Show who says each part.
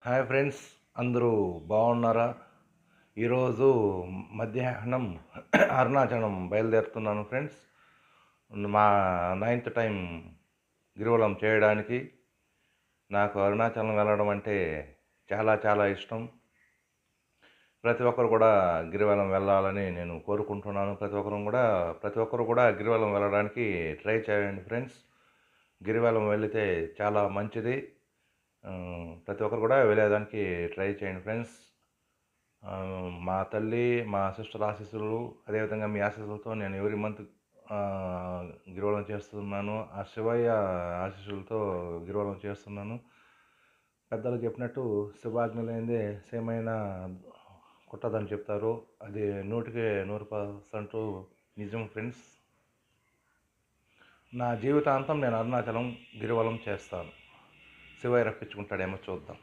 Speaker 1: Hi friends, అందరూ బాగున్నారా? ఈరోజు మధ్యాహ్నం అరుణాచలం బయలుదేరుతున్నాను ఫ్రెండ్స్. మా నైన్త్ టైం గిరివలం చేయడానికి. నాకు అరుణాచలం వెళ్ళడం అంటే చాలా చాలా ఇష్టం. ప్రతి ఒక్కరు కూడా గిరివలం వెళ్ళాలని నేను కోరుకుంటున్నాను. ప్రతి ఒక్కరు కూడా గిరివలం వెళ్ళడానికి ట్రై చేయండి ఫ్రెండ్స్. గిరివలం వెళితే చాలా మంచిది. ప్రతి ఒక్కరు కూడా వెళ్ళేదానికి ట్రై చేయండి ఫ్రెండ్స్. మా తల్లి, మా సిస్టర్ ఆశీస్సులు, అదేవిధంగా మీ ఆశీస్సులతో నేను ఎవ్రీ మంత్ గిరివలం చేస్తున్నాను. ఆ శివయ్య ఆశీస్సులతో గిరివలం చేస్తున్నాను. పెద్దలు చెప్పినట్టు శివాజ్ఞ లేనిదే సేమైన కుట్టదని చెప్తారు. అది 100% నిజం ఫ్రెండ్స్. నా జీవితాంతం నేను అరుణాచలం గిరివలం చేస్తాను. శివయ్య రప్పించుకుంటాడేమో చూద్దాం.